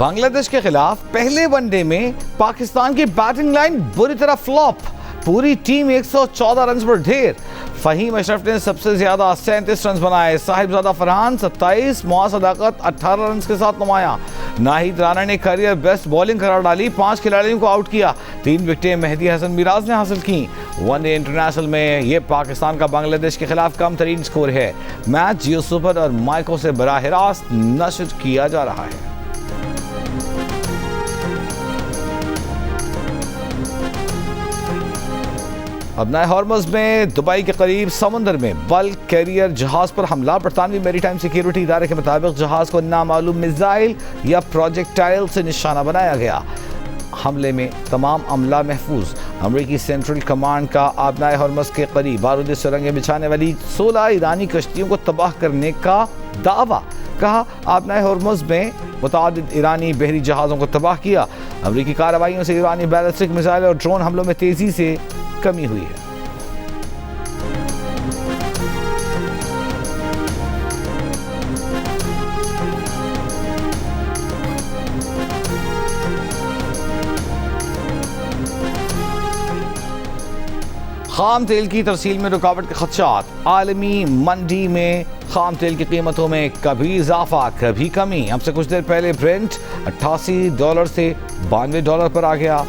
बांग्लादेश के खिलाफ पहले वनडे में पाकिस्तान की बैटिंग लाइन बुरी तरह फ्लॉप। पूरी टीम 114 रन पर ढेर। फहीम अशरफ ने सबसे ज्यादा 37 रन बनाए। साहिबजादा फरहान 27, मुआज सदाकत 18 रन के साथ नुमाया। नाहिद राना ने करियर बेस्ट बॉलिंग करार डाली। 5 खिलाड़ियों को आउट किया। 3 विकेटें मेहदी हसन मिराज ने हासिल की। वनडे इंटरनेशनल में ये पाकिस्तान का बांग्लादेश के खिलाफ कम तरीन स्कोर है। मैच जियो सुपर और माइको से बराह रास्त नश्र किया जा रहा है। अपना हॉर्मज में दुबई के करीब समुंदर में बल्क कैरियर जहाज पर हमला। बरतानवी मैरीटाइम सिक्योरिटी इदारे के मुताबिक जहाज को नामालूम मिसाइल या प्रोजेक्टाइल से निशाना बनाया गया। हमले में तमाम अमला महफूज। अमरीकी सेंट्रल कमांड का अपना हॉर्मज के करीब बारूदी सुरंगें बिछाने वाली 16 ईरानी कश्तियों को तबाह करने का दावा। कहा अपना हॉर्मज में मुतादिद ईरानी बहरी जहाज़ों को तबाह किया। अमरीकी कार्रवाइयों से ईरानी बैलिस्टिक मिसाइल और ड्रोन हमलों में तेजी से कमी हुई है। खाम तेल की तरसील में रुकावट के खदशात। आलमी मंडी में खाम तेल की कीमतों में कभी इजाफा कभी कमी। अब से कुछ देर पहले ब्रेंट $88 से $92 पर आ गया।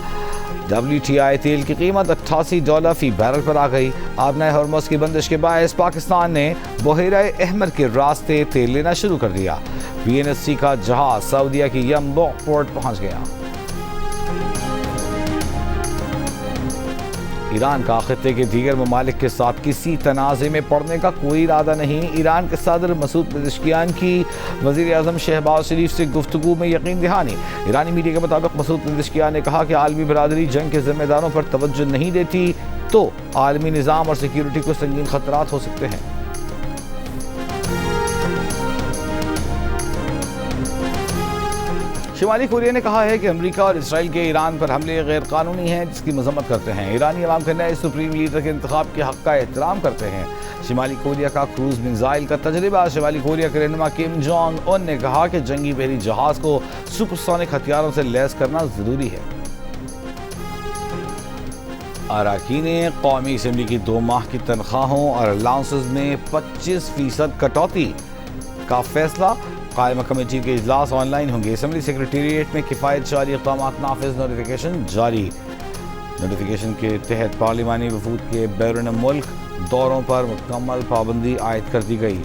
WTI तेल की कीमत $88 फी बैरल पर आ गई। आबना हॉर्मज की बंदिश के बायस पाकिस्तान ने बहेरा अहमर के रास्ते तेल लेना शुरू कर दिया। PNSC का जहाज सऊदीया की यम्बो पोर्ट पहुंच गया। ईरान का खित्ते के दीगर ममालिक के साथ किसी तनाज़े में पड़ने का कोई इरादा नहीं। ईरान के सदर मसूद पेज़ेश्कियान की वज़ीर आज़म शहबाज शरीफ से गुफ्तगू में यकीन दहानी। ईरानी मीडिया के मुताबिक मसूद पेज़ेश्कियान ने कहा कि आलमी बरादरी जंग के जिम्मेदारों पर तवज्जो नहीं देती तो आलमी निज़ाम और सिक्योरिटी को संगीन खतरात हो सकते हैं। शिमाली कोरिया ने कहा है कि अमेरिका और इसराइल के ईरान पर हमले गैर कानूनी हैं, जिसकी मजम्मत करते हैं। ईरानी अवाम के नए सुप्रीम लीडर के इंतखाब के हक का एहतराम करते हैं। शिमाली कोरिया का क्रूज मिसाइल का तजर्बा। शिमाली कोरिया के रहनुमा किम जोंग उन ने कहा कि जंगी बहरी जहाज को सुपरसोनिक हथियारों से लैस करना जरूरी है। अरकान कौमी असम्बली की 2 माह की तनख्वाहों और अलाउंसेस में 25% कटौती का फैसला। कायमा कमेटी के इजलास ऑनलाइन होंगे। असम्बली सेक्रेटेरिएट में किफ़ायत जारी इक़दामात नाफिज। नोटिफिकेशन जारी। नोटिफिकेशन के तहत पार्लिमानी वफूद के बैरून मुल्क दौरों पर मुकम्मल पाबंदी आयद कर दी गई।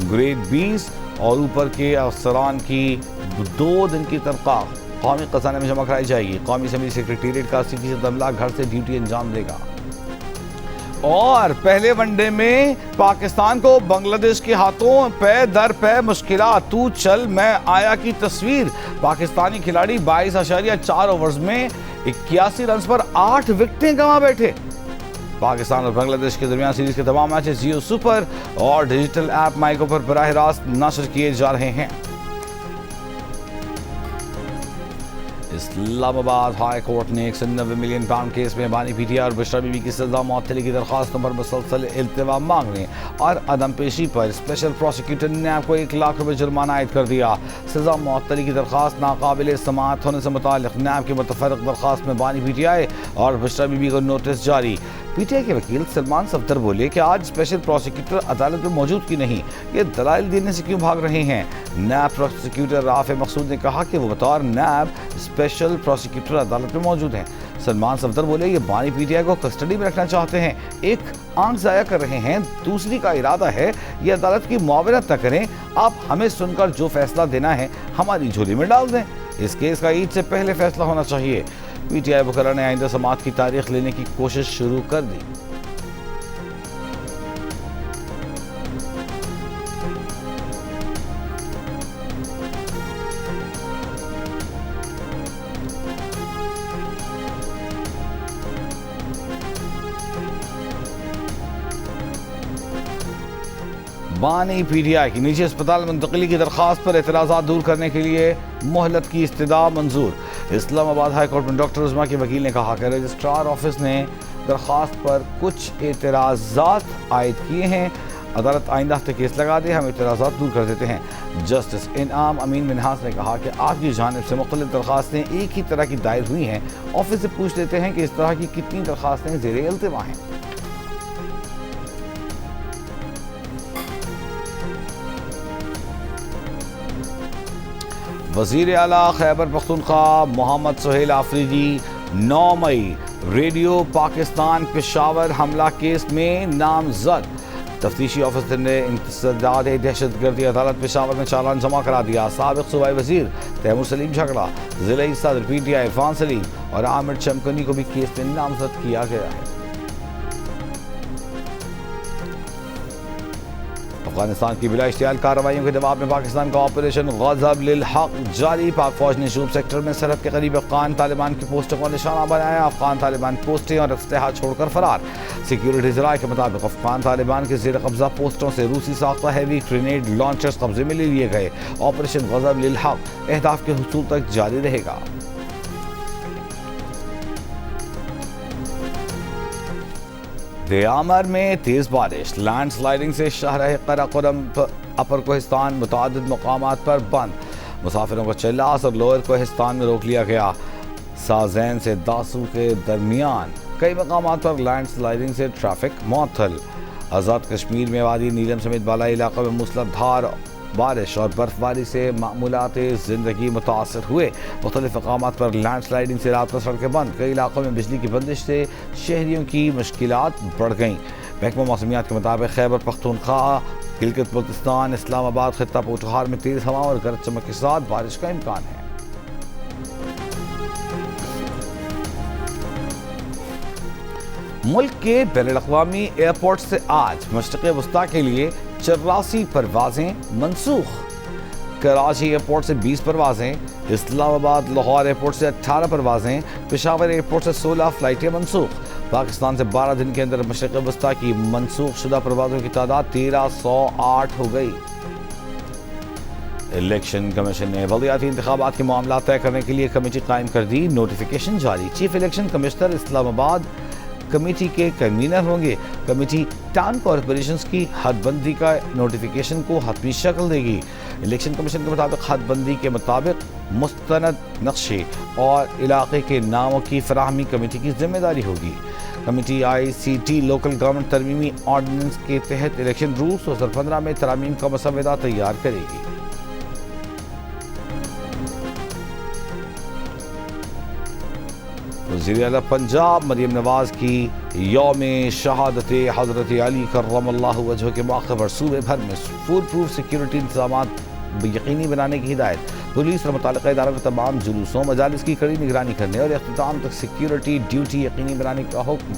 ग्रेड 20 और ऊपर के अफसरान की 2 दिन की तनख्वाह कौमी खजाने में जमा कराई जाएगी। कौमी असम्बली सेक्रेटेरिएट का 80% अमला घर से ड्यूटी अंजाम देगा। और पहले वनडे में पाकिस्तान को बांग्लादेश के हाथों पे दर पे मुश्किलात। तू चल मैं आया की तस्वीर। पाकिस्तानी खिलाड़ी 22.4 ओवर्स में 81 रन पर 8 विकेटें गंवा बैठे। पाकिस्तान और बांग्लादेश के दरमियान सीरीज के तमाम मैचेस जियो सुपर और डिजिटल ऐप माइको पर बराह रास्त नशर किए जा रहे हैं। इस्लामाबाद हाई कोर्ट ने 190 मिलियन पाउंड केस में बानी पीटीआई और बुशरा बीबी की सजा मौतली की दरखास्तों पर मुसलसल इल्तिवा मांगने और अदम पेशी पर स्पेशल प्रोसिक्यूटर ने आपको 1 लाख रुपए जुर्माना आयद कर दिया। सजा मौतली की दरखास्त नाकाबिल समाअत होने से मुताल्लिक़ नैब की मुतफ़र्रिक़ दरखास्त में बानी पीटीआई और बुशरा बीबी को नोटिस जारी। पीटीआई के वकील सलमान सफदर बोले कि आज स्पेशल प्रोसिक्यूटर अदालत में मौजूद की नहीं, ये दलाइल देने से क्यों भाग रहे हैं। नैब प्रोसिक्यूटर राफ़े मकसूद ने कहा कि वो बतौर नैब स्पेशल प्रोसिक्यूटर अदालत में मौजूद हैं। सलमान सफदर बोले ये बानी पीटीआई को कस्टडी में रखना चाहते हैं, एक आंख ज़ाया कर रहे हैं, दूसरी का इरादा है ये अदालत की मुआवनत न करें। आप हमें सुनकर जो फैसला देना है हमारी झोली में डाल दें। इस केस का ईद से पहले फैसला होना चाहिए। पीटीआई वकला ने आइंदा समाअत की तारीख लेने की कोशिश शुरू कर दी। बानी पीटीआई की निजी अस्पताल मुंतकली की दरखास्त पर एतराज़ात दूर करने के लिए मोहलत की इस्तदा मंजूर। इस्लामाबाद हाई कोर्ट में डॉक्टर उस्मा के वकील ने कहा कि रजिस्ट्रार ऑफिस ने दरखास्त पर कुछ एतराज़ात आयद किए हैं। अदालत आइंदा हफ्ते केस लगा दे, हम इतराज़ात दूर कर देते हैं। जस्टिस इनाम अमीन मिन्हास ने कहा कि आपकी जानिब से मुख्तलिफ दरख्वास्तें एक ही तरह की दायर हुई हैं। ऑफिस से पूछ लेते हैं कि इस तरह की कितनी दरख्वास्तें ज़ेरे इल्तिमा हैं। वज़ीर आला खैबर पख्तूनख्वा मोहम्मद सुहेल आफरीदी 9 मई रेडियो पाकिस्तान पेशावर हमला केस में नामजद। तफ्तीशी ऑफिसर ने इंसदाद दहशतगर्दी अदालत पेशावर में चालान जमा करा दिया। साबिक सूबाई वजीर तैमूर सलीम झगड़ा, जिला सदर PTI इरफान सलीम और आमिर चमकनी को भी केस में नामजद किया गया है। अफगानिस्तान की बिला इश्तियाल कार्रवाइयों के जवाब में पाकिस्तान का ऑपरेशन गज़ब लिल हक जारी। पाक फौज ने शूब सेक्टर में सरहद के करीब अफगान तालिबान की पोस्टों को निशाना बनाया। अफगान तालिबान पोस्टें और असलहा छोड़कर फरार। सिक्योरिटी ज़राए के मुताबिक अफगान तालिबान के ज़ेर कब्जा पोस्टों से रूसी साख्ता हैवी ग्रेनेड लॉन्चर्स कब्जे में ले लिए गए। ऑपरेशन गज़ब लिल हक अहदाफ के हुसूल तक जारी रहेगा। दयामर में तेज बारिश, लैंड स्लाइडिंग से शहर कराकोरम अपर कोहिस्तान मुतादिद मकामात पर बंद। मुसाफिरों को चिल्लास और लोअर कोहिस्तान में रोक लिया गया। साजैन से दासू के दरमियान कई मकामात पर लैंड स्लाइडिंग से ट्रैफिक मुअत्तल। आज़ाद कश्मीर में वादी नीलम समेत बालाई इलाकों में मूसलाधार बारिश और बर्फबारी से मामूलात ज़िंदगी मुतासर हुए। मुख्तलिफ मकामात पर लैंड स्लाइडिंग से रात सड़कें बंद। कई इलाकों में बिजली की बंदिश से शहरियों की मुश्किलात बढ़ गईं। महकमा मौसमियात के मुताबिक खैबर पख्तूनख्वा, गिलगित बल्तिस्तान, इस्लामाबाद खित्ता पोठहार में तेज़ हवा और गरज चमक के साथ बारिश का इम्कान है। मुल्क के बैनुल-अक़वामी एयरपोर्ट से आज मशरिक़ वस्ता के लिए 84 परवाजें मनसूख। कराची एयरपोर्ट से 20 परवाजें, इस्लामाबाद लाहौर एयरपोर्ट से 18 परवाजें, पेशावर एयरपोर्ट से 16 फ़्लाइटें मनसूख। पाकिस्तान से 12 दिन के अंदर मशरिक़ वस्ता की मनसूख शुदा परवाज़ों की तादाद 1308 हो गई। इलेक्शन कमीशन ने बलदियाती इंतखाबात के मामला तय करने के लिए कमेटी कायम कर दी। नोटिफिकेशन जारी। Chief election commissioner Islamabad committee के कन्वीनर होंगे। कमेटी टाउन कॉरपोरेशंस की हदबंदी का नोटिफिकेशन को हतमी शक्ल देगी। इलेक्शन कमीशन के मुताबिक हदबंदी के मुताबिक मुस्तनद नक्शे और इलाके के नामों की फराहमी कमेटी की जिम्मेदारी होगी। कमेटी ICT लोकल गवर्नमेंट तरमीमी ऑर्डिनेंस के तहत इलेक्शन रूल्स 2015 में तरामीम का मसवदा तैयार करेगी। वज़ीर आला पंजाब मरियम नवाज की यौम शहादत हज़रत अली कर्रमल्लाहु वजह के मौके पर सूबे भर में फुल प्रूफ सिक्योरिटी इंतजामात यकीनी बनाने की हिदायत। पुलिस और मुतल्लिक़ा इदारों को तमाम जुलूसों मजालिस की कड़ी निगरानी करने और इख्तिताम तक सिक्योरिटी ड्यूटी यकीनी बनाने का हुक्म।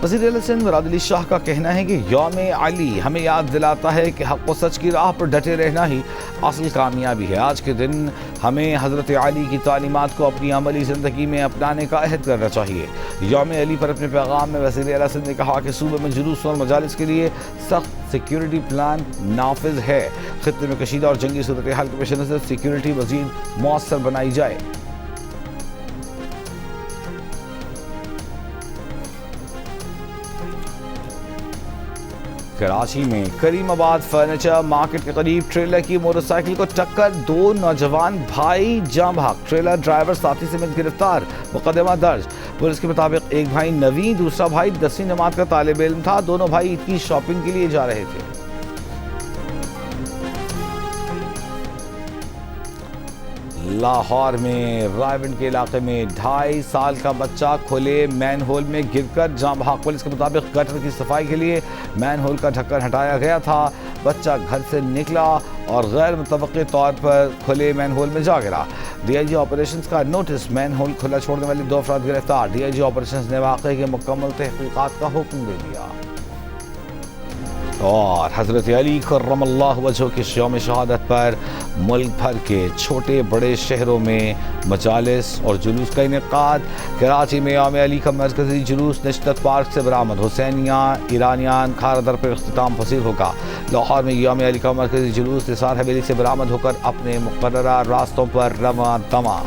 वज़ीर आला सिंध मुराद अली शाह का कहना है कि यौम अली हमें याद दिलाता है कि हक़ व सच की राह पर डटे रहना ही असल कामयाबी है। आज के दिन हमें हज़रत अली की तालीमात को अपनी अमली ज़िंदगी में अपनाने का अहद करना चाहिए। यौम अली पर अपने पैगाम में वज़ीर आला सिंध ने कहा कि सूबे में जुलूस और मजालिस के लिए सख्त सिक्योरिटी प्लान नाफिज है। खित्ते में कशीदा और जंगी सूरत हाल के पेश नज़र सिक्योरिटी मज़ीद मौसर बनाई जाए। कराची में करीमाबाद फर्नीचर मार्केट के करीब ट्रेलर की मोटरसाइकिल को टक्कर, 2 नौजवान भाई जाँ भाग। ट्रेलर ड्राइवर साथी समेत गिरफ्तार, मुकदमा दर्ज। पुलिस के मुताबिक एक भाई 9वीं, दूसरा भाई 10वीं जमात का तालिब इल्म था। दोनों भाई ईद की शॉपिंग के लिए जा रहे थे। लाहौर में रायविंड के इलाके में 2.5 साल का बच्चा खुले मैन होल में गिरकर जाँ बहक। पुलिस के मुताबिक गटर की सफाई के लिए मैन होल का ढक्कन हटाया गया था। बच्चा घर से निकला और गैर मुतवक्के तौर पर खुले मैन होल में जा गिरा। DIG ऑपरेशंस का नोटिस, मैन होल खुला छोड़ने वाले 2 अफराद गिरफ्तार। DIG ऑपरेशंस ने वाक़े के मुकम्मल तहक़ीक़ात का हुक्म दे दिया। और हज़रत अली कर्रमल्लाहु वजह के यौम शहादत पर मुल्क भर के छोटे बड़े शहरों में मजालिस और जुलूस का इनेकाद। कराची में यौम अली का मरकज़ी जुलूस नशरत पार्क से बरामद हुसैनिया ईरानियान खारदर पर इख्तिताम पसीर होगा। लाहौर में यौम अली का मरकज़ी जुलूस निसार हवेली से बरामद होकर अपने मुक़र्ररा रास्तों पर रवां दवा।